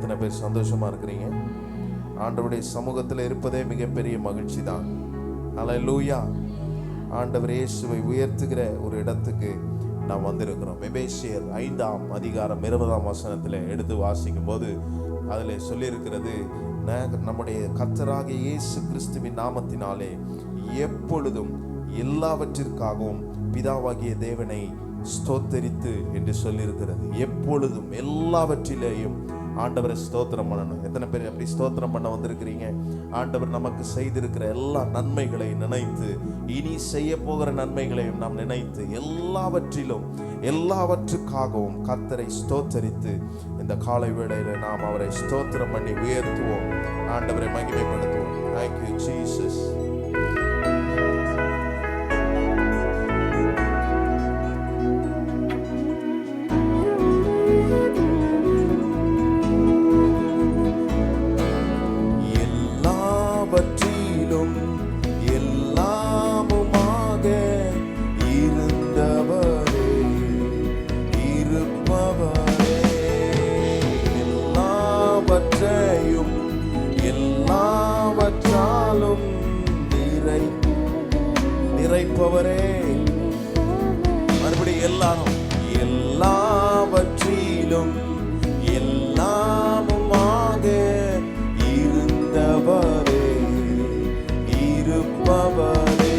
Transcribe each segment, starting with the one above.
எத்தனை பேர் சந்தோஷமா இருக்கிறீங்க? ஆண்டவருடைய சமூகத்தில் இருப்பதே மிகப்பெரிய மகிழ்ச்சி தான். அல்லேலூயா. ஆண்டவர் இயேசுவை உயர்த்துகிற ஒரு இடத்துக்கு நாம் வந்திருக்கிறோம். எபேசியர் 5ஆம் அதிகாரம் 20ஆம் வசனத்தில் எடுத்து வாசிக்கும் போது அதில் சொல்லியிருக்கிறது, நம்முடைய கர்த்தராகிய இயேசு கிறிஸ்துவின் நாமத்தினாலே எப்பொழுதும் எல்லாவற்றிற்காகவும் பிதாவாகிய தேவனை ஸ்தோத்தரித்து என்று சொல்லியிருக்கிறது. எப்பொழுதும் எல்லாவற்றிலேயும் ஆண்டவரை ஸ்தோத்திரம் பண்ணணும். எத்தனை பேர் அப்படி ஸ்தோத்திரம் பண்ண வந்திருக்கிறீங்க? ஆண்டவர் நமக்கு செய்திருக்கிற எல்லா நன்மைகளை நினைத்து, இனி செய்ய போகிற நன்மைகளையும் நாம் நினைத்து, எல்லாவற்றுக்காகவும் கர்த்தரை ஸ்தோத்தரித்து இந்த காலை வேளையில நாம் அவரை ஸ்தோத்திரம் பண்ணி உயர்த்துவோம், ஆண்டவரை மகிமைப்படுத்துவோம். Thank you Jesus. நிறைப்பவரே, மறுபடியும் எல்லாரும், எல்லாவற்றிலும் எல்லாமுமாக இருந்தவரே, இருப்பவரே,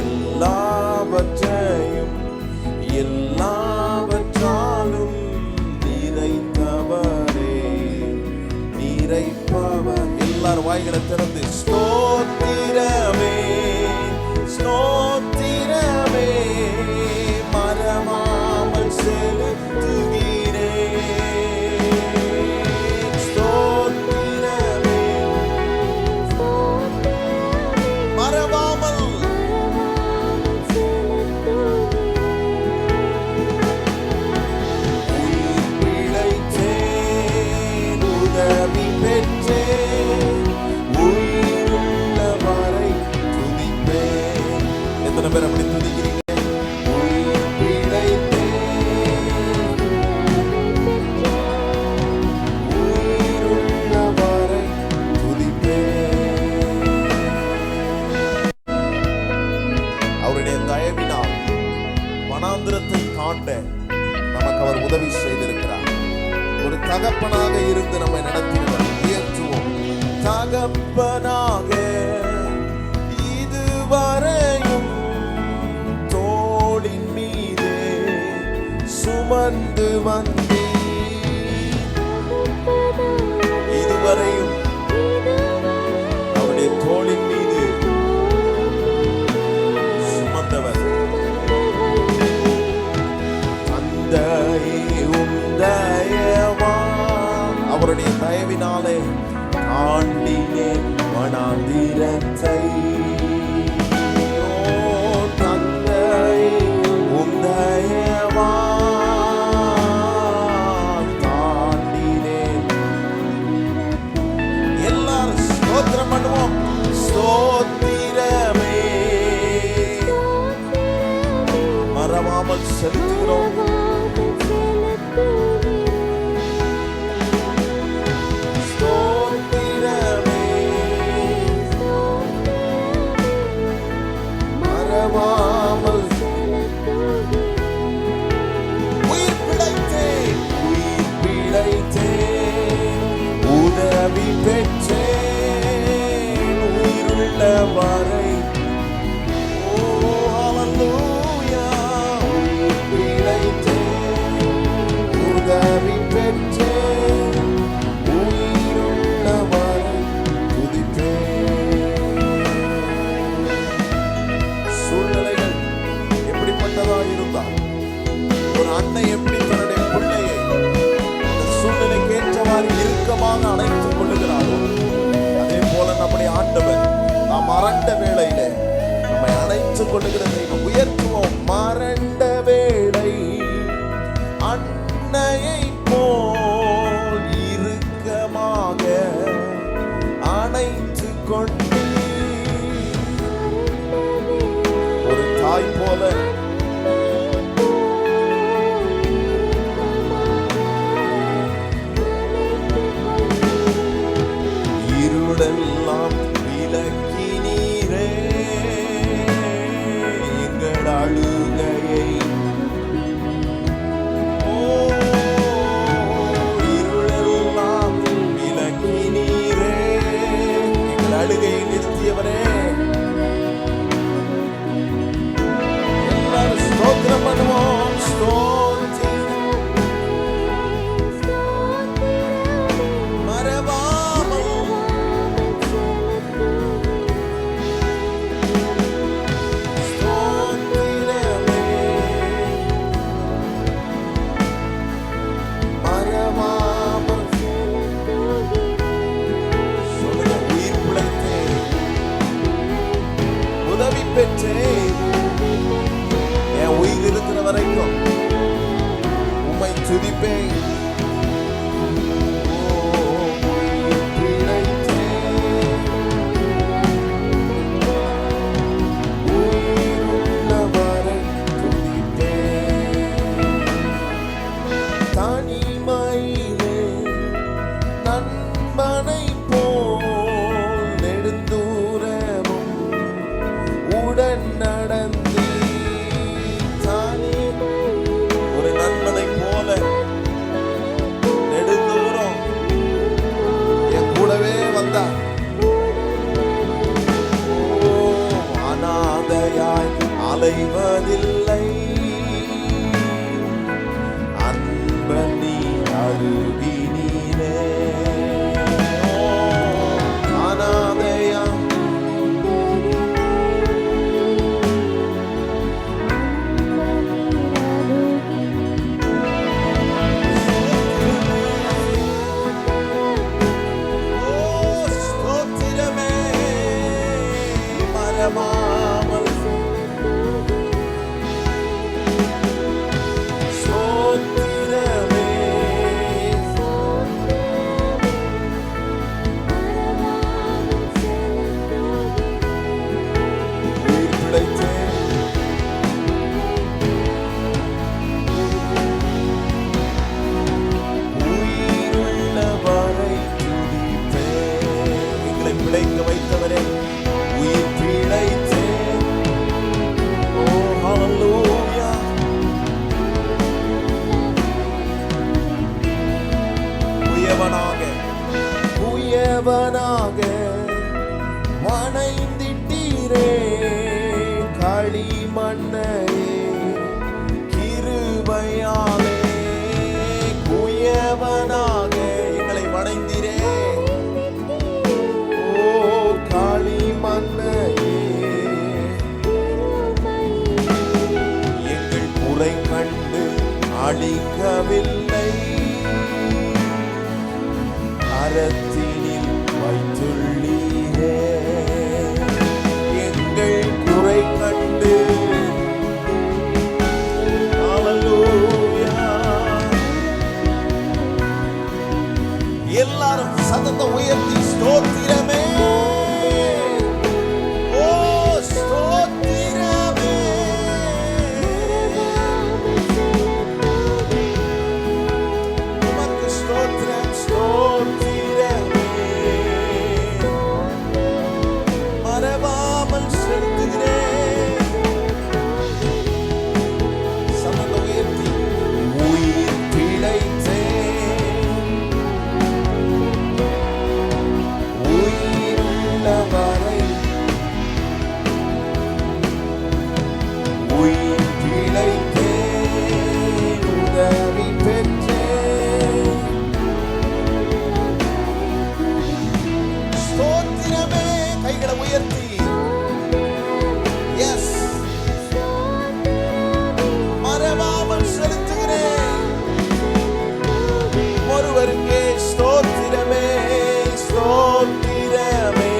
எல்லாவற்றையும் எல்லாவற்றாலும் நிறைத்தவரே, நிறைப்பவர். எல்லாரும் வாய்களை திறந்து ஸ்தோத்திரமே, ஸ்தோத்திரமே, மறவாமல் செலுத்துகிறேன். ஸ்தோத்திரமே, மறவாமல் உயிர் பிழைத்தேன், உதவி பெற்றேன், உயிருள்ள வரை துதிப்பேன். எத்தனை பேர் அப்படி துதிக்கிறீங்க? உயிர் பிழைத்தேன், உயிருள்ள வரை துதிப்பேன். அவருடைய தயவினால் வனாந்திரத்தை தாண்ட நமக்கு அவர் உதவி செய்திருக்கிறார். ஒரு தகப்பனாக இருந்து நம்மை நடத்தினார். உயர்த்துவோம். தகப்பனாக இதுவரையும் தோளின் மீதே சுமந்து வந்தீர். இதுவரையும் அவருடைய தோளின் மீது சுமந்தவர். அவருடைய தயவினாலே ஆண்டினே வனாந்திரத்தை. தந்தை உந்தயவான் தாண்டினே. எல்லாரும் ஸ்தோத்திரம் பண்ணுவோம். ஸ்தோத்திரமே, மறவாமல் செலுத்துகிறோம். உயிர் பிழைத்தேன், உதவி பெற்றேன், உயிருள்ள வரை. ஓ ஹல்லேலூயா. உயிர் பிழைத்தேன், உதவி பெற்றேன், உயிருள்ள வரை துதிப்பேன். சூழ்நிலைகள் எப்படிப்பட்டதா இருந்தால், ஒரு அன்னை எப்படி தன்னுடைய பிள்ளையை சூழ்நிலைக்கு ஏற்றவாறு இறுக்கமாக அணைத்துக் கொள்ளுகிறாரோ, அதே போல நம்முடைய ஆண்டவர் நாம் மறண்ட வேளையில நம்மை அணைத்துக் கொள்ளுகிற தெய்வம். உயர்த்துவோம். மறண்ட வேளை அன்னையை போல் இறுக்கமாக அணைத்துக் கொண்டு, ஒரு தாய் போல ஸ்தோத்திரம் பண்ணுவோம். ஸ்தோத்திரம் மறவாமல் ஸ்தோத்திரமே மறவாமல் சொல்லுங்க. உயிர் பிழைத்தேன், உதவி பெற்றேன், என் உயிர் இருக்கிற வரைக்கும் உம்மை துதிப்பேன். உயிர் பிழைத்தேன், உயிருள்ளவரை துதிப்பேன். தனிமையிலே நண்பனை போல் நெடுந்தூரமும் உடன் நடந்து ஒரு நண்பனை போல நெடுந்தூரம் என் கூடவே வந்தார். அநாதையாய் அலைவதில்லை, அன்பனி அருகினீரே. அநாதையா ஸ்தோத்திரமே மறவாமல் ஸ்தோத்திரமே உயிர் பிழைத்தேன், உயிருள்ளவரை துதிப்பேன். எங்களை பிழைக்க வைத்தவரே, உயிர் பிழைத்தேன். ஓ ஹல்லேலூயா. குயவனாக வணைந்திட்டீரே, களிமண்ணையே கிருபையாலே. குயவனாக எங்களை வணைந்தீரே, ஓ களிமண்ணையே. எங்கள் குறை கண்டு அழிக்கவில்லை, கரத்தினில் வைத்துள்ளீரே. எங்கள் குறை கண்டு ஹல்லேலூயா. எல்லாரும் சத்தத்தை உயர்த்தி ஸ்தோத்திரமே, ஓ ஸ்தோத்திரமே. உமக்கு ஸ்தோத்திரம், ஸ்தோத்திரமே மறவாமல் செலுத்துகிறேன். சத்தத்தை உயர்த்தி உயிர் பிழைத்தேன், உயிருள்ளவரை உயிர் பிழைத்தேன், உதவி பெற்றேன். ஸ்தோத்திரமே கைகளை உயர்த்தி எஸ் மறவாமல் செலுத்துகிறேன். ஒருவருக்கே ஸ்தோத்திரமே, ஸ்தோத்திரமே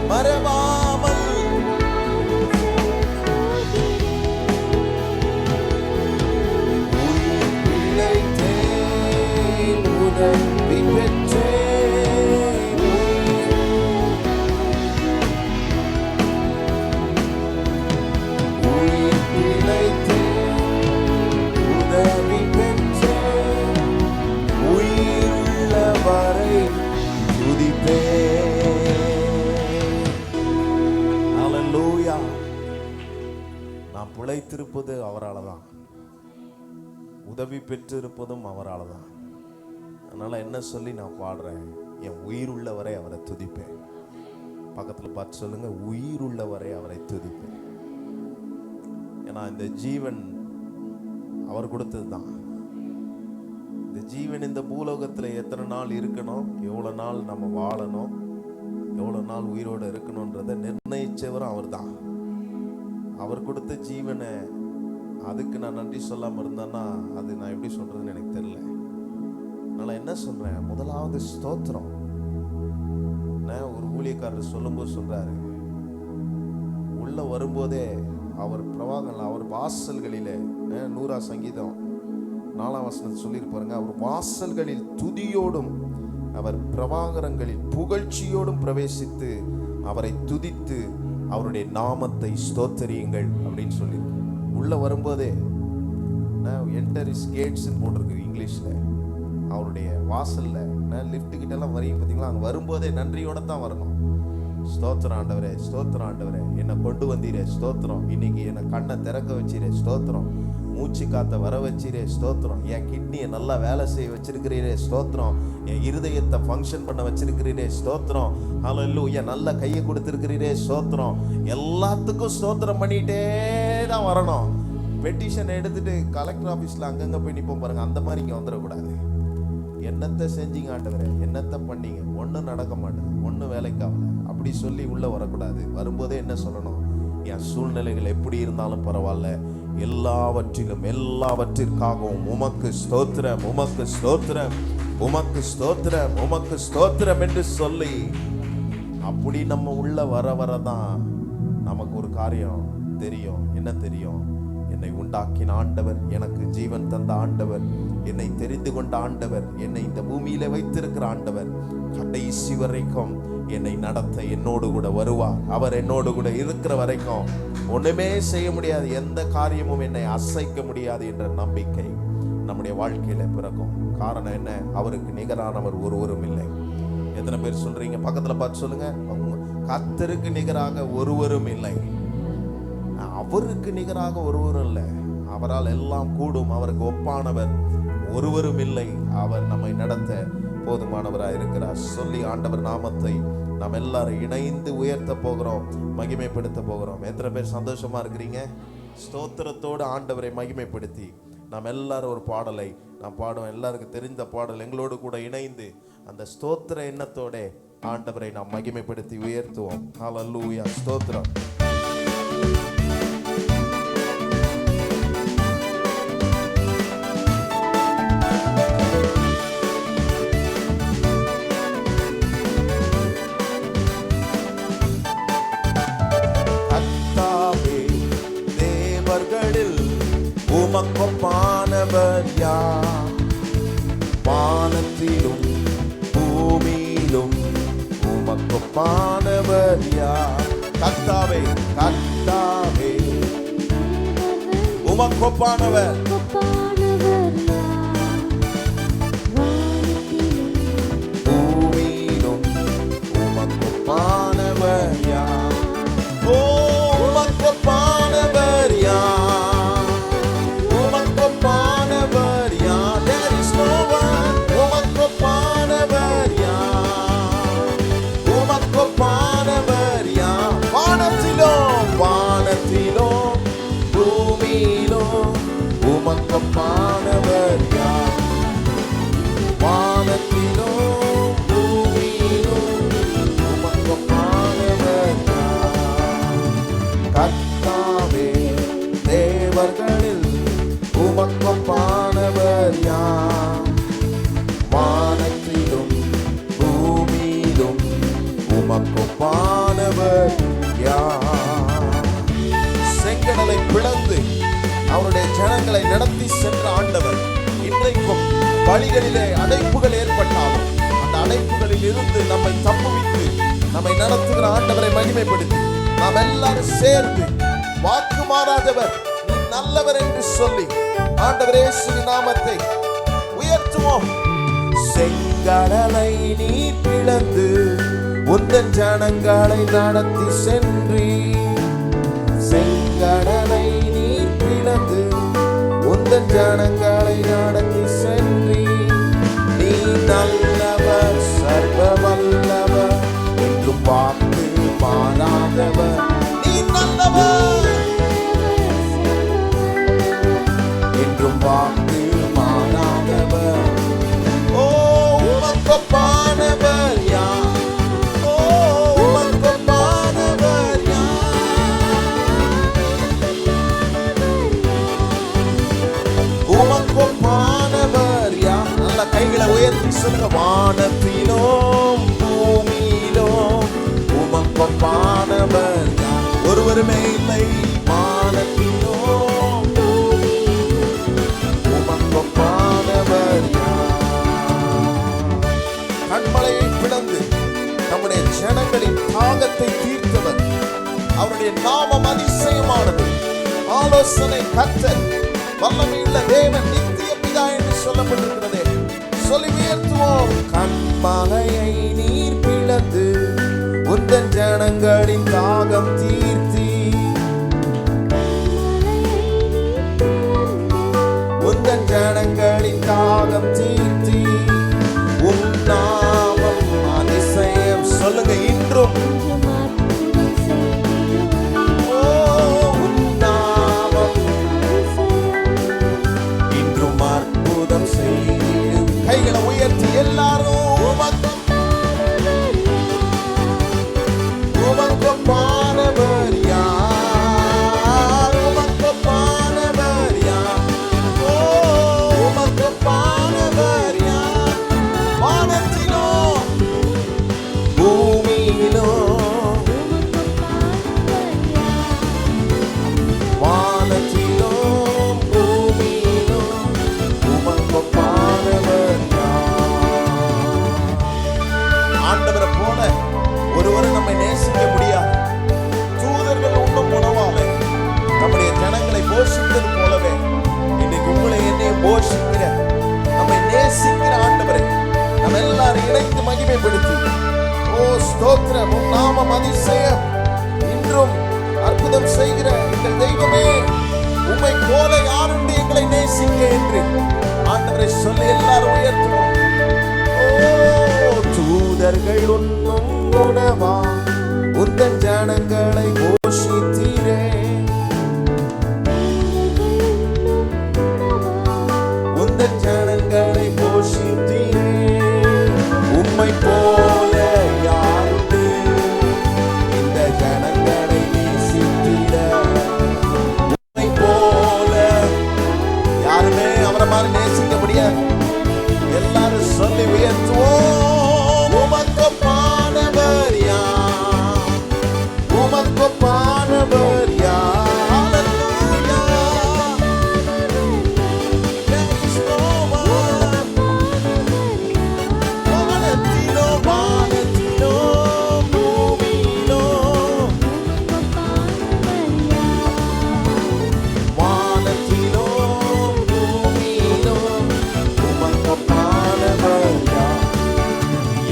மறவாமல் உயிர் பிழைத்தேன், உதவி பெற்றேன். உயிர் பிழைத்தேன், உதவி பெற்றேன். உயிருள்ளவரை துதிப்பேன். ஹல்லேலூயா. நான் பிழைத்திருப்பது அவரால் தான், உதவி பெற்றிருப்பதும் அவரால் தான். அதனால என்ன சொல்லி நான் பாடுறேன், என் உயிர் உள்ளவரை அவரை துதிப்பேன். பக்கத்தில் பார்த்து சொல்லுங்க, உயிர் உள்ளவரை அவரை துதிப்பேன். ஏன்னா இந்த ஜீவன் அவர் கொடுத்தது தான். இந்த ஜீவன் இந்த பூலோகத்தில் எத்தனை நாள் இருக்கணும், எவ்வளோ நாள் நம்ம வாழணும், எவ்வளோ நாள் உயிரோடு இருக்கணுன்றதை நிர்ணயிச்சவரும் அவர் தான். அவர் கொடுத்த ஜீவனை அதுக்கு நான் நன்றி சொல்லாமல் இருந்தேன்னா அது நான் எப்படி சொல்றதுன்னு எனக்கு தெரியல. நான் என்ன சொல்றேன், முதலாவது ஸ்தோத்திரம். ஒரு ஊழியக்காரர் சொல்லும்போது சொல்றாரு, உள்ள வரும்போதே அவர் பிரவாகங்கள், அவர் வாசல்களிலே 100 சங்கீதம் 4ஆம் வசனம் சொல்லியிருப்பாருங்க, அவர் வாசல்களில் துதியோடும் அவர் பிரவாகரங்களில் புகழ்ச்சியோடும் பிரவேசித்து அவரை துதித்து அவருடைய நாமத்தை ஸ்தோத்தரியுங்கள் அப்படின்னு சொல்லி உள்ள வரும்போதே என்டர் இஸ் கேட்ஸ் போட்டிருக்கு இங்கிலீஷ்ல. அவருடைய வாசல்ல லிஃப்ட் கிட்ட எல்லாம் வரையும் பார்த்தீங்களா, அங்கே வரும்போதே நன்றியோட தான் வரணும். ஸ்தோத்திரம் ஆண்டவரே, ஸ்தோத்திரம் ஆண்டவரே, என்னை கொண்டு வந்தீரே ஸ்தோத்திரம், இன்னைக்கு என்னை கண்ணை திறக்க வச்சீரே ஸ்தோத்திரம், மூச்சு காத்த வர வச்சீரே ஸ்தோத்திரம், என் கிட்னியை நல்லா வேலை செய்ய வச்சிருக்கிறீரே ஸ்தோத்திரம், என் இருதயத்தை ஃபங்க்ஷன் பண்ண வச்சிருக்கிறீரே ஸ்தோத்திரம், ஹல்லேலூயா, நல்ல கையை கொடுத்துருக்கிறீரே ஸ்தோத்திரம். எல்லாத்துக்கும் ஸ்தோத்திரம் பண்ணிட்டே தான் வரணும். பெட்டிஷன் எடுத்துட்டு கலெக்டர் ஆஃபீஸில் அங்கங்கே போய் நிற்போம் பாருங்க, அந்த மாதிரி இங்கே வந்துடக்கூடாது. என்னத்தை செஞ்சீங்க ஆண்டவரே, என்னத்தை பண்ணீங்க, ஒன்றும் நடக்க மாட்டேது, ஒன்றும் வேலைக்காகல அப்படி சொல்லி உள்ள வரக்கூடாது. வரும்போதே என்ன சொல்லணும், என் சூழ்நிலைகள் எப்படி இருந்தாலும் பரவாயில்ல, எல்லாவற்றிற்காகவும் உமக்கு ஸ்தோத்திரம், உமக்கு ஸ்தோத்திரம், உமக்கு ஸ்தோத்திரம், உமக்கு ஸ்தோத்திரம் என்று சொல்லி அப்படி நம்ம உள்ள வர வரதான் நமக்கு ஒரு காரியம் தெரியும். என்ன தெரியும், என்னை உண்டாக்கின ஆண்டவர், எனக்கு ஜீவன் தந்த ஆண்டவர், என்னை தெரிந்து கொண்ட ஆண்டவர், என்னை இந்த பூமியில வைத்திருக்கிற ஆண்டவர் கடைசி வரைக்கும் என்னை நடத்த என்னோடு கூட வருவார். அவர் என்னோடு கூட இருக்கிற வரைக்கும் ஒண்ணுமே செய்ய முடியாது, எந்த காரியமும் என்னை அசைக்க முடியாது என்ற நம்பிக்கை நம்முடைய வாழ்க்கையில பிறக்கும். காரணம் என்ன, அவருக்கு நிகரானவர் ஒருவரும் இல்லை. எத்தனை பேர் சொல்றீங்க, பக்கத்துல பார்த்து சொல்லுங்க, கர்த்தருக்கு நிகராக ஒருவரும் இல்லை. அவருக்கு நிகராக ஒருவரும் இல்லை, அவரால் எல்லாம் கூடும், அவருக்கு ஒப்பானவர் ஒருவரும் இல்லை. அவர் நம்மை நடத்த போதுமானவராக இருக்கிறார். சொல்லி ஆண்டவர் நாமத்தை நாம் எல்லாரும் இணைந்து உயர்த்த போகிறோம், மகிமைப்படுத்த போகிறோம். எத்தனை பேர் சந்தோஷமா இருக்கிறீங்க? ஸ்தோத்திரத்தோடு ஆண்டவரை மகிமைப்படுத்தி நாம் எல்லாரும் ஒரு பாடலை நாம் பாடுவோம். எல்லாருக்கும் தெரிந்த பாடல், எங்களோடு கூட இணைந்து அந்த ஸ்தோத்திர எண்ணத்தோட ஆண்டவரை நாம் மகிமைப்படுத்தி உயர்த்துவோம். ஹல்லேலூயா, ஸ்தோத்திரம். உமக்கொப்பானவர் யார், வானத்திலும் பூமியிலும் உமக்கொப்பானவர் யார். கர்த்தாவே, கர்த்தாவே உமக்கொப்பானவர், பூமியிலும் உமக்கொப்பானவர் யார். ஓ உமக்கொப்பானவர் யார், வானத்திலும் பூமியிலும் உமக்கொப்பானவர் யார், வானத்திலும் பூமியிலும் உமக்கொப்பானவர் யார். கர்த்தாவே, தேவர்களில் உமக்கொப்பானவர் யார், வானத்திலும் பூமியிலும் உமக்கொப்பானவர் யார். செங்கடலை பிளந்து அவருடைய ஜனங்களை நடத்தி சென்ற ஆண்டவர் இன்றைக்கும் வழிகளிலே அடைப்புகள் ஏற்பட்டாலும் அந்த அடைப்புகளில் இருந்து நம்மை தப்புவித்து நம்மை நடத்துகிற ஆண்டவரை மகிமைப்படுத்தி நாம் எல்லாரும் சேர்ந்து வாக்கு மாறாதவர், நீ நல்லவர் என்று சொல்லி ஆண்டவர் இயேசுவின் நாமத்தை உயர்த்துவோம். செங்கடலை நீ பிளந்து உந்தன் ஜனங்களை நடத்தி சென்றீ, செங்கடலை நீர் பிளந்து உந்தன் ஜனங்களை நடத்தி சென்றீ. நீ நல்லவர், சர்வ வல்லவர், என்று வாக்கு மாறாதவர், நீ நல்லவர், கைகளை உயர்த்தி சொல்லுங்க. வானத்திலும் பூமியிலும் உமக்கொப்பானவர் ஒருவருமே இல்லை. வானத்திலும் உமக்கொப்பானவர் கண்மலையை பிளந்து நம்முடைய ஜனங்களின் தாகத்தை தீர்த்தவர். அவருடைய நாமம் அதிசயமானது. ஆலோசனை கர்த்தர், வல்லமையுள்ள தேவன், நித்திய பிதா என்று சொல்லப்பட்டிருக்கிறது. சொல்லி உயர்த்துவோம். கண்மலையை நீர் பிளந்து உந்தன் ஜனங்களின் தாகம் தீர்த்தி, உந்தன் ஜனங்களின் தாகம் தீர்த்தி, உம் நாமம் அதிசயம். சொல்லுங்க. இன்றும் கைகளை உயர்த்தி எல்லாரும் உமக்கொப்பானவர் யார்? உமக்கொப்பானவர் யார்? ஓ உமக்கொப்பானவர் யார்? வானத்திலோ பூமியிலோ வானத்திலோ பூமியிலோ உமக்கொப்பானவர் ஆண்டவரை போல ஒருவரை நம்மை நேசிக்க முடியாது. தூதர்கள் உண்ணும் உணவாலே நம்முடைய ஜனங்களை போஷித்தது போலவே இன்னைக்கு உங்களை என்னை போஷிக்கிற, நம்மை நேசிக்கிற ஆண்டவரை நம்ம எல்லாரும் இணைந்து மகிமைப்படுத்தி, ஓ ஸ்தோத்திரம், உம் நாமம் அதிசயம், இன்றும் அற்புதம் செய்கிற எங்கள் தெய்வமே, உம்மை போல யாருண்டு எங்களை நேசிக்க என்று ஆண்டவரை சொல்லி எல்லாரும் உயர்த்துவோம். தூதர்கள் உண்ணும் உணவா உந்தன் ஜனங்களை போஷித்தீரே, உந்தன் ஜனங்களை போஷித்தீரே, உம்மை போல யாருண்டு இந்த ஜனங்களை நேசித்தீர, உம்மை போல யாருமே அவரை மாதிரி நேசிக்க முடியாது. எல்லாரும் சொல்லி உயர்த்துவோம். உமக்கொப்பானவர் யார்? உமக்கொப்பானவர் யார்? வானத்திலோ வானத்திலோ பூமியிலோ வானத்திலோ பூமியிலோ உமக்கொப்பானவர் யார்?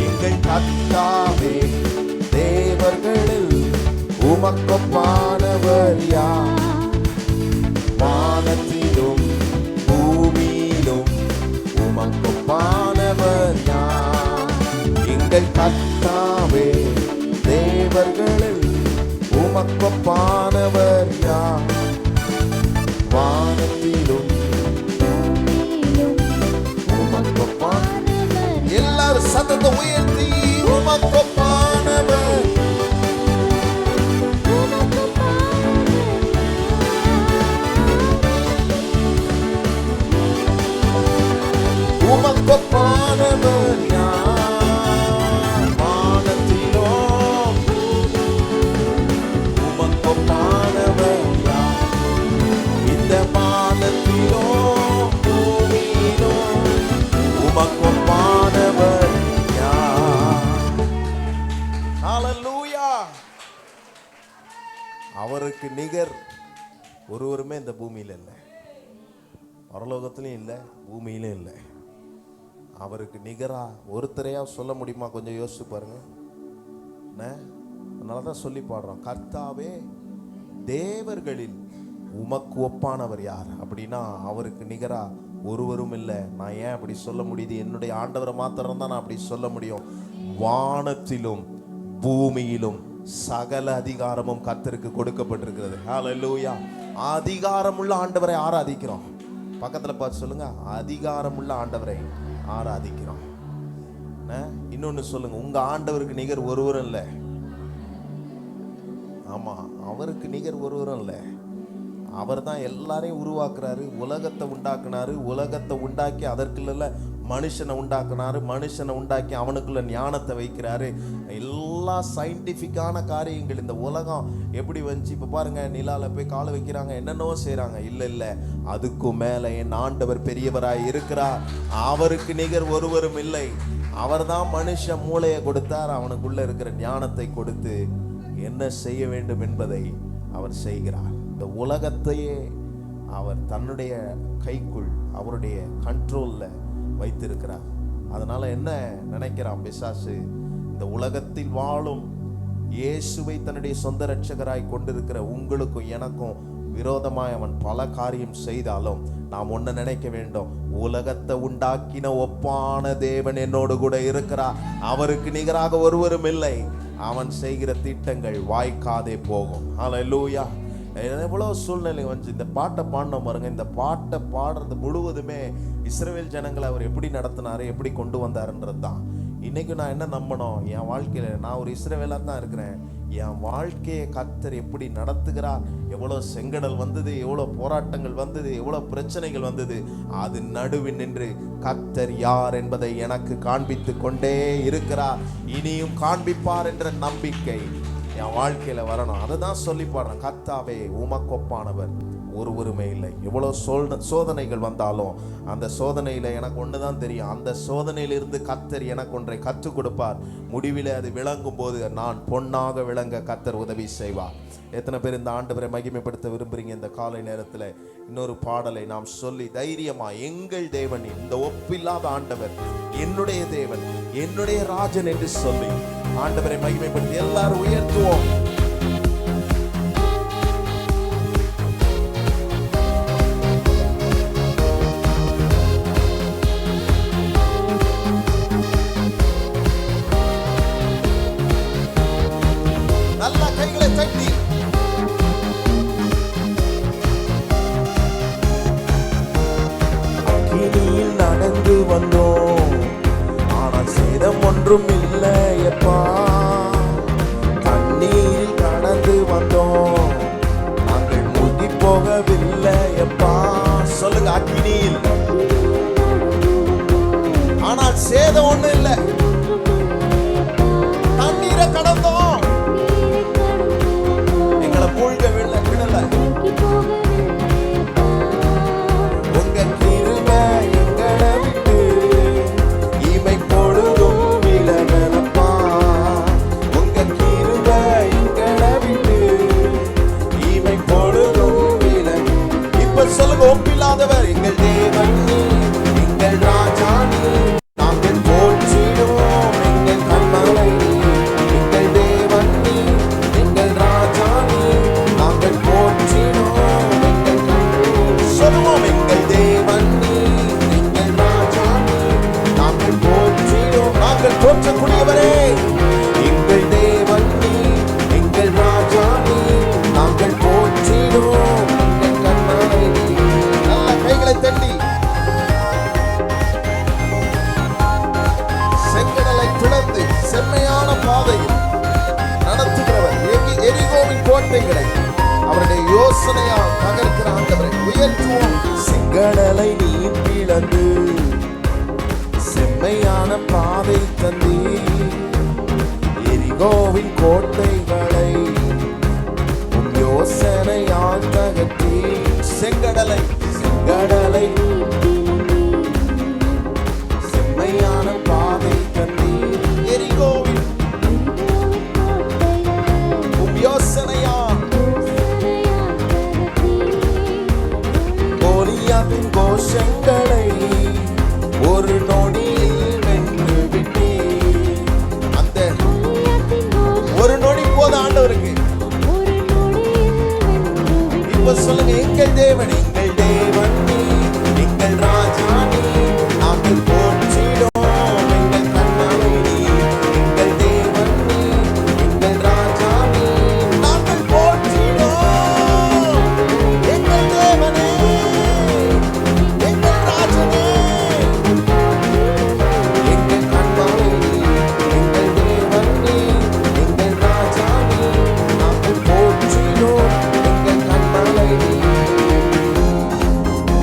எங்கள் கர்த்தாவே, தேவர்களில் உமக்கொப்பானவர் யார்? வானத்திலும் பூமியிலும் உமக்கொப்பானவர் யார்? எங்கள் கர்த்தாவே, தேவர்களில் உமக்கொப்பானவர் யார்? வானத்திலும் உமக்கொப்பானவர். எல்லாரும் சத்தத்தை உயர்த்தி உமக்கொப்பானவர், உமக்கொப்பானவர் யார்? வானத்திலோ உமக்கொப்பானவர் யார்? இந்த வானத்திலோ பூமியிலோ உமக்கொப்பானவர் யார்? ஹல்லேலூயா. அவருக்கு நிகர் ஒருவருமே இந்த பூமியில இல்லை, பரலோகத்திலும் இல்லை, பூமியிலும் இல்லை. அவருக்கு நிகரா ஒருத்தரையா சொல்ல முடியுமா? கொஞ்சம் யோசிச்சு பாருங்க. அதனாலதான் சொல்லி பாடுறோம், கர்த்தாவே, தேவர்களில் உமக்கு ஒப்பானவர் யார்? அப்படின்னா அவருக்கு நிகரா ஒருவரும் இல்லை. நான் ஏன் அப்படி சொல்ல முடியுது? என்னுடைய ஆண்டவரை மாத்திரம் தான் நான் அப்படி சொல்ல முடியும். வானத்திலும் பூமியிலும் சகல அதிகாரமும் கர்த்தருக்கு கொடுக்கப்பட்டிருக்கிறது. ஹல்லேலூயா. அதிகாரமுள்ள ஆண்டவரை ஆராதிக்கிறோம். பக்கத்துல பார்த்து சொல்லுங்க, அதிகாரமுள்ள ஆண்டவரை ஆராதிக்கிறோம். இன்னொன்னு சொல்லுங்க, உங்க ஆண்டவருக்கு நிகர் ஒருவரும் இல்லை. ஆமா, அவருக்கு நிகர் ஒருவரும் இல்லை. அவர் தான் எல்லாரையும் உருவாக்குறாரு, உலகத்தை உண்டாக்குனாரு. உலகத்தை உண்டாக்கி அதற்குள்ள மனுஷனை உண்டாக்குனாரு, மனுஷனை உண்டாக்கி அவனுக்குள்ள ஞானத்தை வைக்கிறாரு. எல்லா சயின்டிஃபிக்கான காரியங்கள் இந்த உலகம் எப்படி வந்துச்சு. இப்போ பாருங்க, நிலால போய் காலை வைக்கிறாங்க, என்னென்னோ செய்கிறாங்க. இல்லை, அதுக்கும் மேலே என் ஆண்டவர் பெரியவராய் இருக்கிறார். அவருக்கு நிகர் ஒருவரும் இல்லை. அவர் தான் மனுஷ மூளையை கொடுத்தார், அவனுக்குள்ள இருக்கிற ஞானத்தை கொடுத்து என்ன செய்ய வேண்டும் என்பதை அவர் செய்கிறார். இந்த உலகத்தையே அவர் தன்னுடைய கைக்குள், அவருடைய கண்ட்ரோல்ல வைத்திருக்கிறார். அதனால என்ன நினைக்கிறான் பிசாசு, இந்த உலகத்தில் வாழும் இயேசுவை தன்னுடைய சொந்த இரட்சகராய் கொண்டிருக்கிற உங்களுக்கும் எனக்கும் விரோதமாய் அவன் பல காரியம் செய்தாலும் நாம் ஒன்று நினைக்க வேண்டும், உலகத்தை உண்டாக்கின ஒப்பான தேவன் என்னோடு கூட இருக்கிறார். அவருக்கு நிகராக ஒருவரும் இல்லை. அவன் செய்கிற திட்டங்கள் வாய்க்காதே போகும். ஹல்லேலூயா. எவ்வளோ சூழ்நிலை வந்து இந்த பாட்டை பாடினோம் பாருங்க. இந்த பாட்டை பாடுறது முழுவதுமே இஸ்ரவேல் ஜனங்களை அவர் எப்படி நடத்தினாரு, எப்படி கொண்டு வந்தாருன்றது தான். இன்னைக்கு நான் என்ன நம்பணும், என் வாழ்க்கையில் நான் ஒரு இஸ்ரவேலாக தான் இருக்கிறேன். என் வாழ்க்கையை கர்த்தர் எப்படி நடத்துகிறார். எவ்வளோ செங்கடல் வந்தது, எவ்வளோ போராட்டங்கள் வந்தது, எவ்வளோ பிரச்சனைகள் வந்தது, அது நடுவில் நின்று கர்த்தர் யார் என்பதை எனக்கு காண்பித்து கொண்டே இருக்கிறார். இனியும் காண்பிப்பார் என்ற நம்பிக்கை என் வாழ்க்கையில வரணும். அதை தான் சொல்லி பாடுறேன், கர்த்தாவே உமக்கொப்பானவர் ஒருவருமே இல்லை. எவ்வளோ சோதனைகள் வந்தாலும் அந்த சோதனையில் எனக்கு ஒன்று தான் தெரியும், அந்த சோதனையிலிருந்து கர்த்தர் எனக்கு ஒன்றை கற்றுக் கொடுப்பார். முடிவில் அது விளங்கும் போது நான் பொன்னாக விளங்க கர்த்தர் உதவி செய்வார். எத்தனை பேர் இந்த ஆண்டவரை மகிமைப்படுத்த விரும்புறீங்க? இந்த காலை நேரத்தில் இன்னொரு பாடலை நாம் சொல்லி தைரியமா, எங்கள் தேவன், இந்த ஒப்பில்லாத ஆண்டவர் என்னுடைய தேவன், என்னுடைய ராஜன் என்று சொல்லி ஆண்டவரை மகிமைப்படுத்தி எல்லாரும் உயர்த்துவோம். நல்ல கைகளை தட்டி அக்கினியில் நடந்து வந்தோம், ஆனால் சேதம் ஒன்றும் இல்லையப்பா. தண்ணீரில் கடந்து வந்தோம், நாங்கள் மூழ்கி போகவில்லையப்பா. சொல்லுங்க, அக்கினியில் ஆனால் சேதம் ஒன்றும் இல்லை. தண்ணீரை கடந்தோம், எங்களை மூழ்க விடல. உங்க கிருபை எங்களை விட்டு இமை பொழுதும் விலகலப்பா. உங்க கிருபை எங்களை விட்டு இமை பொழுதும் விலக. இப்ப சொல்லுங்க, ஒப்பில்லாதவர் எங்கள் தேவன், எங்கள் ராஜா, நாங்கள் போற்றிடுவோம் எங்கள் கண்மலை. எங்கள் தேவன், எங்கள் ராஜா, நாங்கள் போற்றிடுவோம் எங்கள் சொல்லுவோம். எங்கள் தேவன், எங்கள் ராஜா, நாங்கள் போற்றிடுவோம். நாங்கள் போற்றக்கூடியவரே, எங்கள் தேவன், எங்கள் ராஜா, நாங்கள் போற்றிடுவோம் எங்கள் கண்மலை. நல்ல கைகளை தட்டி செங்கடலை துளந்து செம்மையான பாதையில் நடத்துகிறவர், எரிகோவின் கோட்டைகளை அவருடைய யோசனையால் தகர்க்கிற ஆண்டவரை உயர்த்துவோம். செங்கடலை நீ பிளந்து செம்மையான பாதை தந்தி, எரிகோவின் கோட்டைகளை யோசனையால் தகர்த்தி. செங்கடலை செம்மையான பாதை தந்தி, எரிகோவின் யோசனையால் கோலியாத்தின் கோஷங்களை ஒரு நொடியில் வென்று விட்டே. அந்த ஒரு நொடி போது ஆண்டவருக்கு. இப்ப சொல்லுங்க, எங்கள் தேவன், எங்கள் தேவன், எங்கள் ராஜா, நாங்கள் போற்றிடுவோம் எங்கள் கண்மலை. எங்கள் தேவன், எங்கள் ராஜா, நாங்கள் போற்றிடுவோம் எங்கள் தேவனே, எங்கள் ராஜனே, எங்கள் கண்மலை. எங்கள் தேவன், எங்கள் ராஜா, நாங்கள் போற்றிடுவோம் எங்கள் கண்மலை.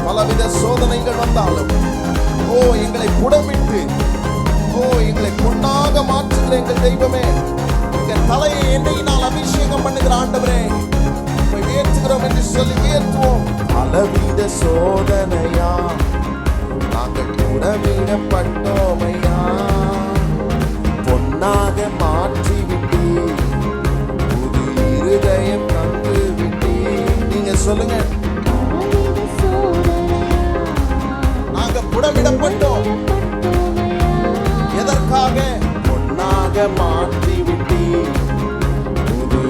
பலவித சோதனைகள் வந்தாலும் ஓ எங்களை புடமிட்டு, ஓ எங்களை பொன்னாக மாற்றுகிற எங்கள் தெய்வமே, எங்கள் தலையை எண்ணெயினால் அபிஷேகம் பண்ணுகிற ஆண்டவரே, உம்மை உயர்த்துகிறோம் என்று சொல்லி உயர்த்துவோம். பலவித சோதனையா நாங்கள் புடமிடப்பட்டோமையா, பொன்னாக மாற்றி விட்டு புது இருதயம் தந்து விட்டு. நீங்க சொல்லுங்க, நாங்க புடமிடப்பட்டோம். எதற்காக? பொன்னாக மாற்றி விட்டு புது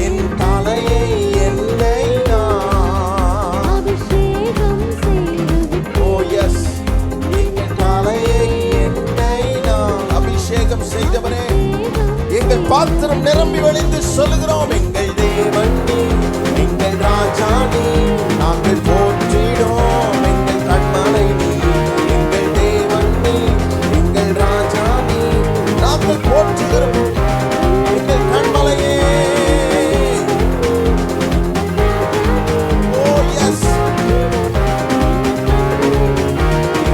என் தலையை எண்ணெயினால். ஓ எஸ், எங்கள் தலையை எண்ணெயினால் அபிஷேகம் செய்தவரே, எங்கள் பாத்திரம் நிரம்பி வழிந்து சொல்லுகிறோம், எங்கள் தேவன் நீ, எங்கள் ராஜா நீ, நாங்கள் போற்றிடோம் எங்கள் கண்மலை நீ, எங்கள் தேவன் நீ, எங்கள் ராஜா நீ, நாங்கள் போற்றுகிறோம் எங்கள் கண்மலையே. ஓ எஸ்,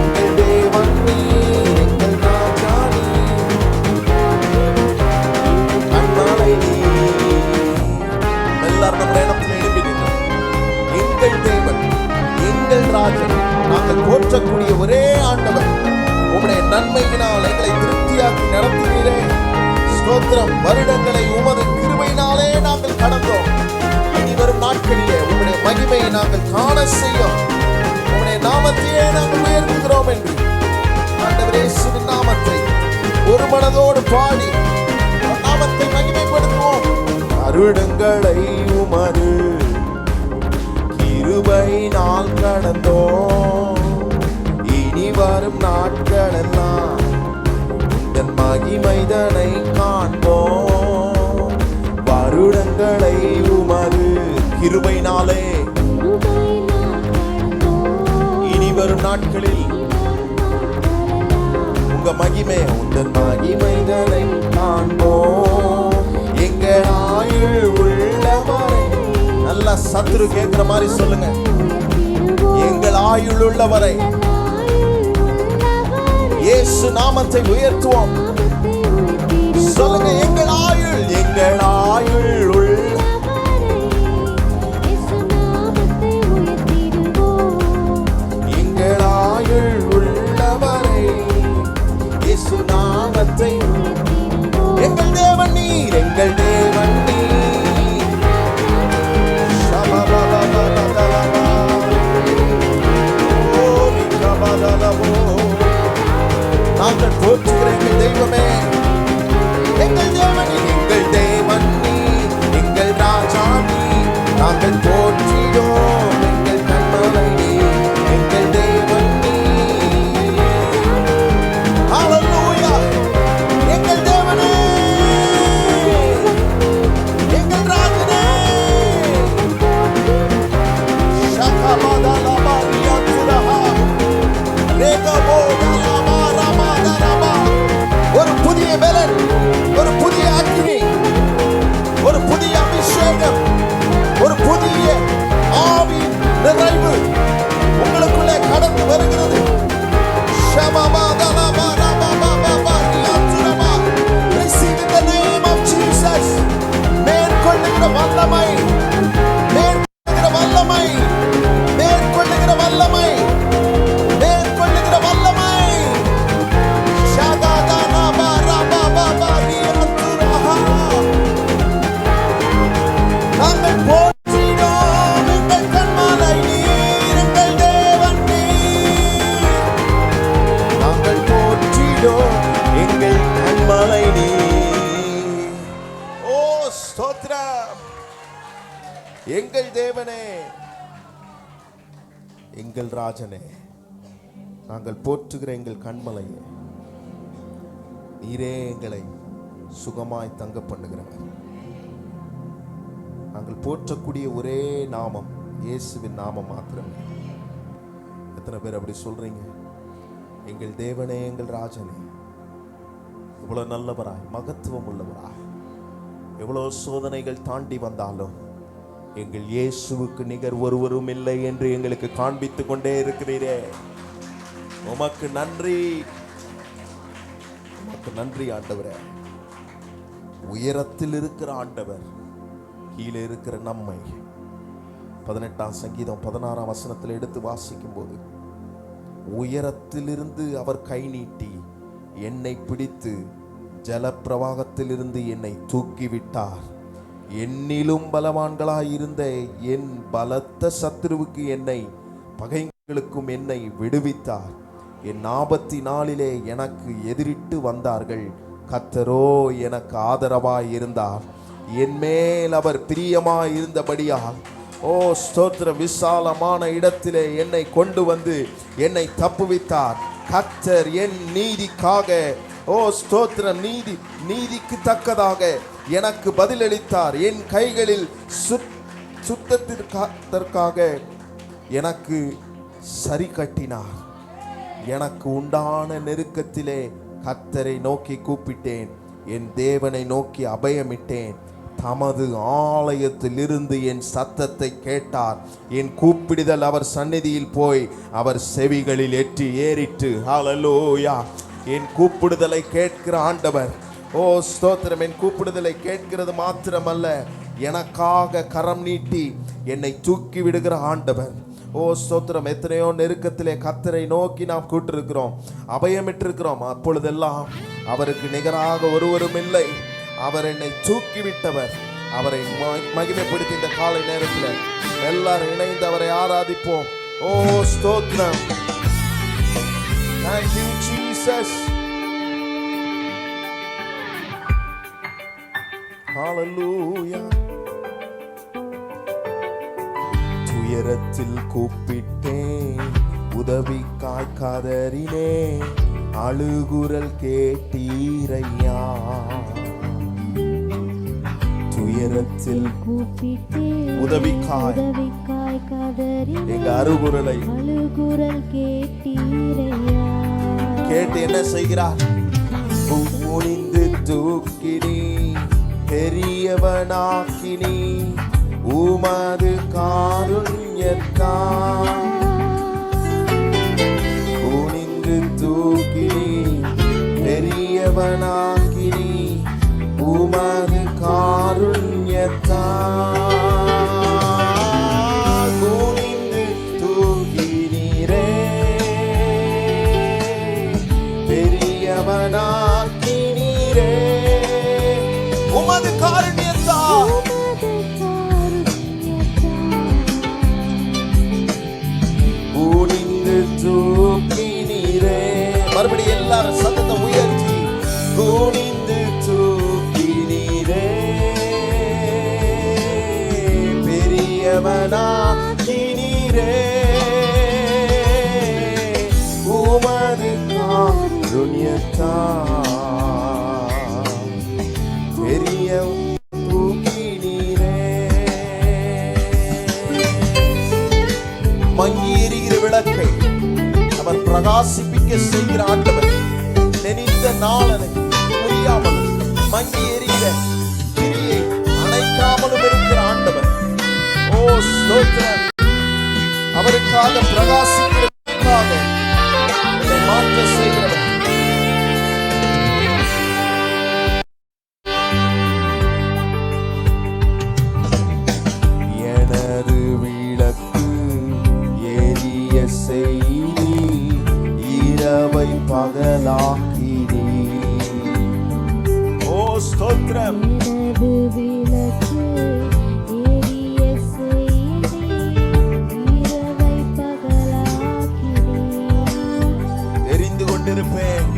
எங்கள் தேவன் நீ, எங்கள் ராஜா நீ, கண்மலை நீ. எல்லாரும் நம்ம இடத்துல எழுப்பி நின்றோம். எங்கள் தேவன், எங்கள் ராஜன், நாங்கள் போற்றக்கூடிய ஒரே ஆண்டவர், உம்முடைய நன்மையினால் எங்களை திருப்தியாக்கி நடத்தினீரே. ஸ்தோத்திரம். வருடங்களை உமது கிருபையினாலே நாங்கள் கடந்தோம். இனி வரும் நாட்களிலே உம்முடைய மகிமையை நாங்கள் காண செய்யும். உம்முடைய நாமத்தையே நாங்கள் உயர்த்துகிறோம் என்று ஆண்டவர் இயேசுவின் நாமத்தை ஒரு மனதோடு பாடி நாமத்தை மகிமைப்படுத்துவோம். வருடங்களை உமது கிருபையினால் கடந்தோம். இனி வரும் நாட்களெல்லாம் உந்தன் மகிமைதனை காண்போம். வருடங்களை உமது கிருபையினாலே இனி வரும் நாட்களில் உங்க மகிமை, உந்தன் மகிமைதனை காண்போம். எங்கள் ஆயுள் உள்ளவரை, நல்லா சத்துரு கேட்கிற மாதிரி சொல்லுங்க, எங்கள் ஆயுள் உள்ளவரை இயேசு நாமத்தை உயர்த்துவோம். சொல்லுங்க, எங்கள் ஆயுள், எங்கள் ஆயுள் எங்கள் ஆயுள் உள்ளவரை இயேசு நாமத்தை. எங்கள் தேவன் நீர், எங்கள் தேவன் நீர். நாங்கள் போற்றுகிற எங்கள் தெய்வமே, எங்கள் தேவன் நீ, எங்கள் தேவன் நீ, எங்கள் ராஜா நீ, நாங்கள் போற்றிடோம் எங்கள் கண்மலை நீ, எங்கள் தேவன் நீ. ஹல்லேலூயா. எங்கள் தேவனே, எங்கள் ராஜனே. ஒரு புதிய பலன், ஒரு புதிய அக்னி, ஒரு புதிய அபிஷேகம், ஒரு புதிய ஆவி நிறைவு உங்களுக்குள்ளே கடந்து வருகிறது. Receive in the name of Jesus. மேற்கொள்ளுகிற வல்லமை, மேற்கொள்ளுகிற வல்லமை, மேற்கொள்ளுகிற வல்லமை, மேற்கொள்ளுகிற வல்லமை. நாங்கள் போற்றினோம் எங்கள் கண்மலை நீர், எங்கள் தேவன் நீர். நாங்கள் போற்றினோம் எங்கள் கண்மலை நீர். ஓ ஸ்தோத்திரம். எங்கள் தேவனே, எங்கள் ராஜனே, நாங்கள் போற்றுகிற எங்கள் கண்மலையே, நீரே எங்களை சுகமாய் தங்க பண்ணுகிறவர். நாங்கள் போற்றக்கூடிய ஒரே நாமம் இயேசுவின் நாமம் மாத்திரமே. எத்தனை பேர் அப்படி சொல்றீங்க? எங்கள் தேவனே, எங்கள் ராஜனே, இவ்வளவு நல்லவராய், மகத்துவம் உள்ளவராய், எவ்வளவு சோதனைகள் தாண்டி வந்தாலும் எங்கள் இயேசுவுக்கு நிகர் ஒருவரும் இல்லை என்று எங்களுக்கு காண்பித்துக் கொண்டே இருக்கிறீரே. உமக்கு நன்றி, உமக்கு நன்றி ஆண்டவரே. உயரத்தில் இருக்கிற ஆண்டவர் கீழே இருக்கிற நம்மை 18ஆம் சங்கீதம் 16ஆம் வசனத்தில் எடுத்து வாசிக்கும் போது, உயரத்திலிருந்து அவர் கை நீட்டி என்னை பிடித்து ஜலப்பிரவாகத்திலிருந்து என்னை தூக்கிவிட்டார். என்னிலும் பலவான்களாயிருந்த என் பலத்த சத்துருவுக்கு என்னை பகைகளுக்கும் என்னை விடுவித்தார். என் ஆபத்தி நாளிலே எனக்கு எதிரிட்டு வந்தார்கள், கர்த்தரோ எனக்கு ஆதரவாய் இருந்தார். என் மேல் அவர் பிரியமாய் இருந்தபடியால் ஸ்தோத்திரம், விசாலமான இடத்திலே என்னை கொண்டு வந்து என்னை தப்புவித்தார். கர்த்தர் என் நீதிக்காக ஸ்தோத்திரம், நீதிக்கு தக்கதாக எனக்கு பதிலளித்தார். என் கைகளில் சுத்தத்திற்காக எனக்கு சரி கட்டினார். எனக்கு உண்டான நெருக்கத்திலே கர்த்தரை நோக்கி கூப்பிட்டேன், என் தேவனை நோக்கி அபயமிட்டேன். தமது ஆலயத்தில் இருந்து என் சத்தத்தை கேட்டார். என் கூப்பிடுதல் அவர் சந்நிதியில் போய் அவர் செவிகளில் ஏறிட்டு. ஹல்லேலூயா. என் கூப்பிடுதலை கேட்கிற ஆண்டவர். ஸ்தோத்திரம். என் கூப்பிடுதலை கேட்கிறது மாத்திரமல்ல, எனக்காக கரம் நீட்டி என்னை தூக்கி விடுகிற ஆண்டவர். ஸ்தோத்திரம். எத்தனையோ நெருக்கத்திலே கர்த்தரை நோக்கி நாம் கூட்டிருக்கிறோம், அபயமிட்டிருக்கிறோம். அப்பொழுதெல்லாம் அவருக்கு நிகராக ஒருவரும் இல்லை. அவர் என்னை தூக்கிவிட்டவர். அவரை மகிமைப்படுத்தி இந்த காலை நேரத்தில் எல்லாரும் இணைந்து அவரை ஆராதிப்போம். ஸ்தோத்திரம். Thank you Jesus. Hallelujah. துயரத்தில் கூப்பிட்டேன், உதவிக்காய் கதறினேன், அழுகுரல் கேட்டீரையா. துயரத்தில் கூப்பிட்டேன், உதவிக்காய் கதறினேன், எங்க அழுகுரல் கேட்டீரையா. கேட்டு என்ன செய்கிறார்? குனிந்து தூக்கினி, பெரியவனாக்கினி, உமது காருண்யத்தால். குனிந்து தூக்கினி, பெரியவனாக்கினி, உமது காருண்யத்தால். குனிந்து தூக்கினீரே, பெரியவனாக்கினீரே, உமது காருண்யத்தால். குனிந்து தூக்கினீரே. மறுபடியும் எல்லாரும் சத்தத்தை உயர்த்தி, குனிந்து தூக்கினீரே, பெரியவனாக்கினீரே, உமது காருண்யத்தால் பெரிய தூக்கினீரே. மங்கி எரிகிற விளக்கை அவர் பிரகாசிப்பிக்க செய்கிற ஆண்டவர். நினைத்த நாளனை புரியாமல் மங்கி எரிகிற திரியை அணைக்காமலும் இருக்கிற ஆண்டவர். ஸ்தோத்திரம். அவருக்காக பிரகாசிக்கிறதுக்காக மாற்ற செய்கிறவர். எனது விளக்கு எரிய செய்தி, இரவை பகலாக்கினி. ஸ்தோத்திரம். எரிந்து கொண்டிருப்பேன்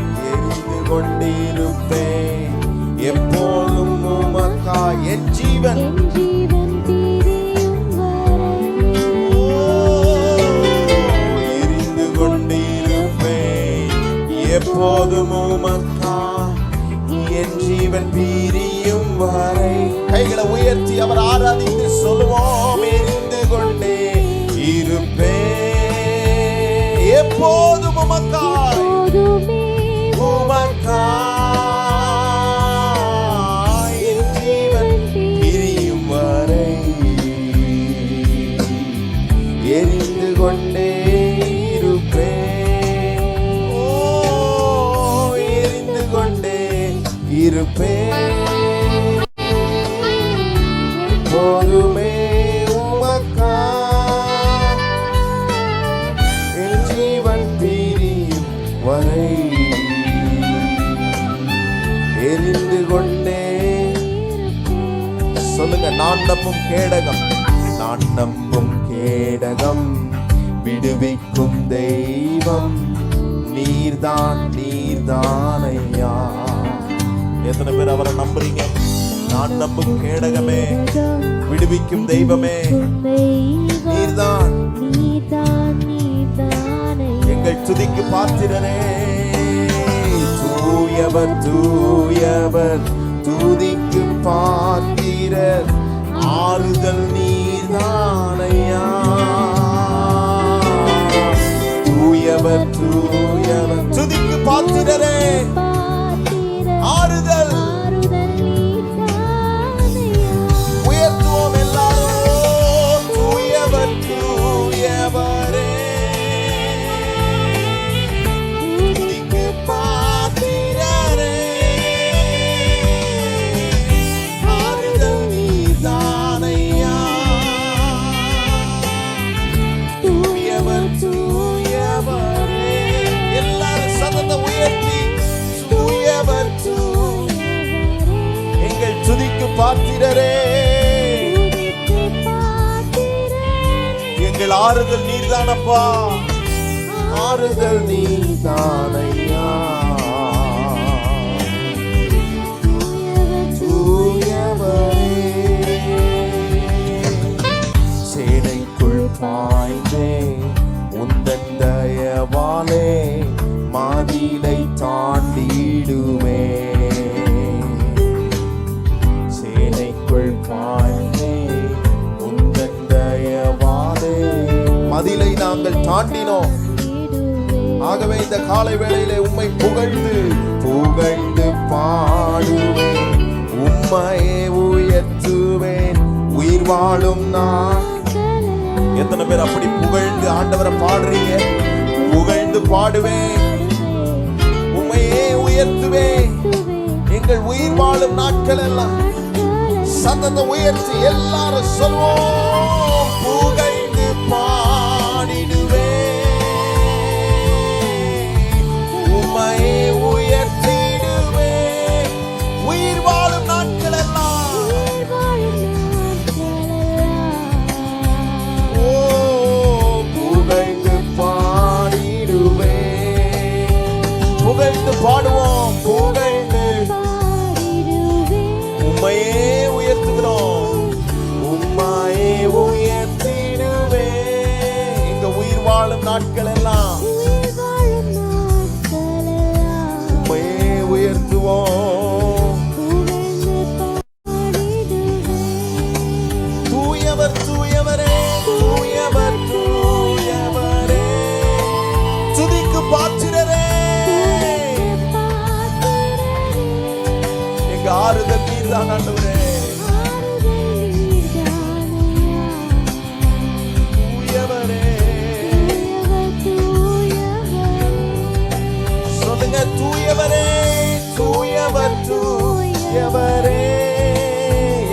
எப்போதும் உமக்காய். என் ஜீவன் எரிந்து கொண்டிருப்பேன் எப்போதும் உமக்காய். என் ஜீவன் பிரியும் வரை. கைகளை உயர்த்தி அவர் ஆராதித்து சொல்லுவோம், எரிந்து கொண்டே இருப்பேன் எப்போதும் உமக்காய். உமக்காய் என் ஜீவன் பிரியும் வரை. நான் நம்பும் கேடகம், நான் நம்பும் கேடகம், விடுவிக்கும் தெய்வம் நீர்தான், நீர்தான் ஐயா. எத்தனை பேர் அவரை நம்புறீங்க? நான் நம்பும் கேடகமே, விடுவிக்கும் தெய்வமே நீர்தான், எங்கள் துதிக்கு பாத்திரரே. தூயவர் தூயவர், துதிக்கு பாத்திரர், ஆறுதல் நீர்தான் ஐயா. தூயவர் தூயவர், துதிக்கு பாத்திரரே, ஆறுதல். உயர்த்துவோம் எல்லாரும். தூயவர் தூயவரே, துதிக்கு பாத்திரரே, ஆறுதல் நீர்தான் ஐயா. தூயவர் தூயவரே, எல்லாரும் சத்தத்தை உயர்த்தி தூயவர் எங்கள் துதிக்கு பாத்திரரே, எங்கள் ஆறுதல் நீர்தானப்பா, ஆறுதல் நீர்தானையா. தூயவரே, சேனைக்குள் பாய்ந்தே உந்தன் தயவாலே மாதிலை தாண்டிடுவே. சேனைக்குள் பாய்ந்தே உந்தன் தயவாலே மதிலை நாங்கள் தாண்டினோம். ஆகவே இந்த காலை வேளையிலே உம்மை புகழ்ந்து புகழ்ந்து பாடுவேன், உம்மையே உயர்த்துவேன் உயிர் வாழும் நான். எத்தனை பேர் அப்படி புகழ்ந்து ஆண்டவரை பாடுறீங்க? புகழ்ந்து பாடுவேன், உம்மையே உயர்த்துவேன் எங்கள் உயிர் வாழும் நாட்கள் எல்லாம். சத்தத்தை உயர்த்தி எல்லாரும் சொல்வோம், புகழ்ந்து பாடிடுவேன், உம்மையே உயர்த்திடுவேன் உயிர் வாழும் நாட்கள் எல்லாம். ஓ, புகழ்ந்து பாடிடுவேன், புகழ்ந்து பாடுவோம், புகழ்ந்து உம்மையே உயர்த்துகிறோம், உம்மையே உயர்த்திடுவேன் எங்க உயிர் வாழும் நாட்கள் எல்லாம். உம்மையே உயர்த்துவோம். தூயவர் தூயவரே, தூயவர் தூயவரே, துதிக்கு பாத்திரரே, எங்க ஆறுதல் நீர்தான் ஆண்டவரே. தூயவரே, சொல்லுங்க தூயவரே, தூயவர் தூயவரே,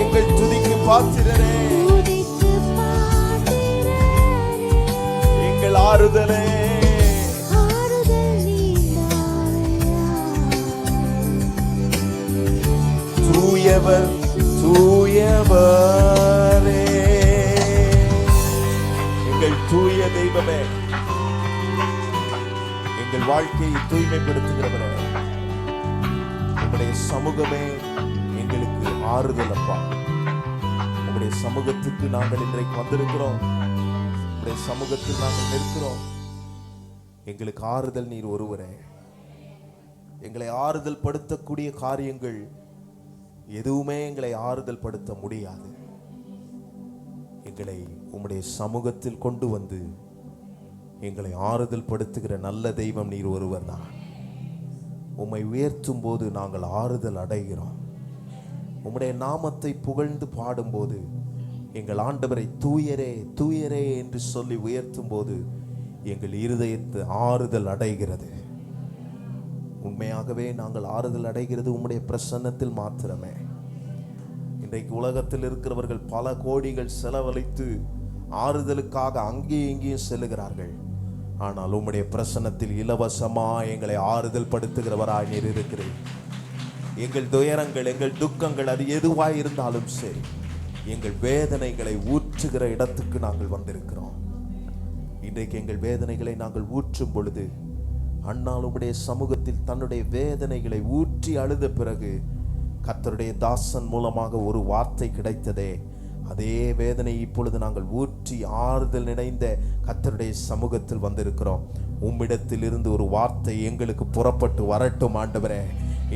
எங்கள் துதிக்கு பாத்திரரே, எங்கள் ஆறுதலே. தூயவர் தூயவரே, எங்கள் தூய தெய்வமே, எங்கள் வாழ்க்கையை தூய்மைப்படுத்துகிறவரே, உங்களுடைய சமூகமே எங்களுக்கு ஆறுதல் அப்பா. உங்களுடைய சமூகத்துக்கு நாங்கள் இன்றைக்கு வந்திருக்கிறோம், உங்களுடைய சமூகத்தில் நாங்கள் நிற்கிறோம். எங்களுக்கு ஆறுதல் நீர் ஒருவரே. எங்களை ஆறுதல் படுத்தக்கூடிய காரியங்கள் எதுவுமே எங்களை ஆறுதல் படுத்த முடியாது. எங்களை உம்முடைய சமூகத்தில் கொண்டு வந்து எங்களை ஆறுதல் படுத்துகிற நல்ல தெய்வம் நீர் ஒருவர் தான். உம்மை உயர்த்தும் போது நாங்கள் ஆறுதல் அடைகிறோம். உம்முடைய நாமத்தை புகழ்ந்து பாடும்போது எங்கள் ஆண்டவரை தூயரே தூயரே என்று சொல்லி உயர்த்தும் போது எங்கள் இருதயத்து ஆறுதல் அடைகிறது. உண்மையாகவே நாங்கள் ஆறுதல் அடைகிறது உம்முடைய பிரசன்னத்தில் மாத்திரமே. இன்றைக்கு உலகத்தில் இருக்கிறவர்கள் பல கோடிகள் செலவழித்து ஆறுதலுக்காக அங்கேயும் இங்கேயும் செல்லுகிறார்கள். ஆனால் உம்முடைய பிரசன்னத்தில் இலவசமாய் எங்களை ஆறுதல் படுத்துகிறவராய் நீர் இருக்கிறீர். எங்கள் துயரங்கள், எங்கள் துக்கங்கள் அது எதுவாய் இருந்தாலும் சரி, எங்கள் வேதனைகளை ஊற்றுகிற இடத்துக்கு நாங்கள் வந்திருக்கிறோம். இன்றைக்கு எங்கள் வேதனைகளை நாங்கள் ஊற்றும் பொழுது, அன்னாள் உம்முடைய சமூகத்தில் தன்னுடைய வேதனைகளை ஊற்றி அழுத பிறகு கர்த்தருடைய தாசன் மூலமாக ஒரு வார்த்தை கிடைத்ததே, அதே வேதனை இப்பொழுது நாங்கள் ஊற்றி ஆறுதல் நினைந்த கர்த்தருடைய சமூகத்தில் வந்திருக்கிறோம். உம்மிடத்தில் இருந்து ஒரு வார்த்தை எங்களுக்கு புறப்பட்டு வரட்டும் ஆண்டவரே.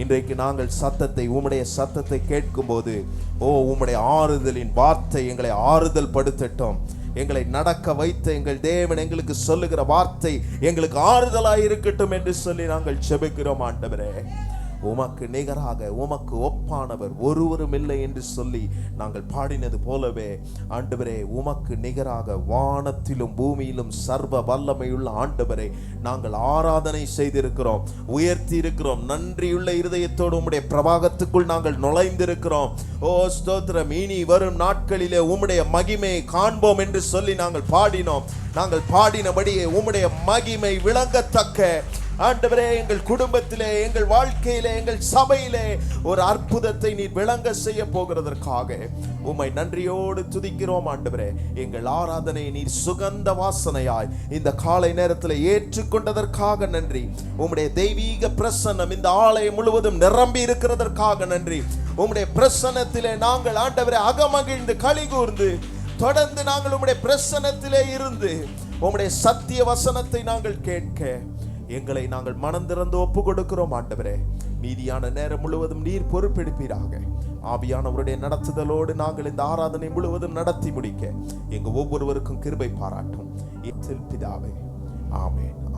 இன்றைக்கு நாங்கள் உம்முடைய சத்தத்தை கேட்கும் போது, உம்முடைய ஆறுதலின் வார்த்தை எங்களை ஆறுதல் படுத்தட்டும். எங்களை நடக்க வைத்த எங்கள் தேவன் எங்களுக்கு சொல்லுகிற வார்த்தை எங்களுக்கு ஆறுதலாய் இருக்கட்டும் என்று சொல்லி நாங்கள் ஜெபிக்கிறோம் ஆண்டவரே. உமக்கு நிகராக உமக்கு ஒப்பானவர் ஒருவரும் இல்லை என்று சொல்லி நாங்கள் பாடினது போலவே ஆண்டவரே, உமக்கு நிகராக வானத்திலும் பூமியிலும் சர்வ வல்லமையுள்ள ஆண்டவரை நாங்கள் ஆராதனை செய்திருக்கிறோம், உயர்த்தி இருக்கிறோம். நன்றியுள்ள இருதயத்தோடு உம்முடைய பிரபாகத்துக்குள் நாங்கள் நுழைந்திருக்கிறோம். ஸ்தோத்திரம். இனி வரும் நாட்களிலே உம்முடைய மகிமையை காண்போம் என்று சொல்லி நாங்கள் பாடினோம். நாங்கள் பாடினபடியே உம்முடைய மகிமை விளங்கத்தக்க ஆண்டவரே, எங்கள் குடும்பத்திலே, எங்கள் வாழ்க்கையிலே, எங்கள் சபையிலே ஒரு அற்புதத்தை நீர் விளங்க செய்ய போகிறதற்காக உம்மை நன்றியோடு துதிக்கிறோம் ஆண்டவரே. எங்கள் ஆராதனை நீர் சுகந்த வாசனையாய் இந்த காலை நேரத்தில் ஏற்றுக்கொண்டதற்காக நன்றி. உம்முடைய தெய்வீக பிரசன்னம் இந்த ஆலயம் முழுவதும் நிரம்பி இருக்கிறதற்காக நன்றி. உம்முடைய பிரசன்னத்திலே நாங்கள் ஆண்டவரே அகமகிழ்ந்து களி கூர்ந்து தொடர்ந்து நாங்கள் உம்முடைய பிரசன்னத்திலே இருந்து உம்முடைய சத்திய வசனத்தை நாங்கள் கேட்க எங்களை நாங்கள் மனம் திறந்து ஒப்பு கொடுக்கிறோம் ஆண்டவரே. மீதியான நேரம் முழுவதும் நீர் பொறுப்பெடுப்பீராக. ஆவியானவருடைய நடத்துதலோடு நாங்கள் இந்த ஆராதனை முழுவதும் நடத்தி முடிக்க எங்க ஒவ்வொருவருக்கும் கிருபை பாராட்டும். பிதாவே, ஆமென்.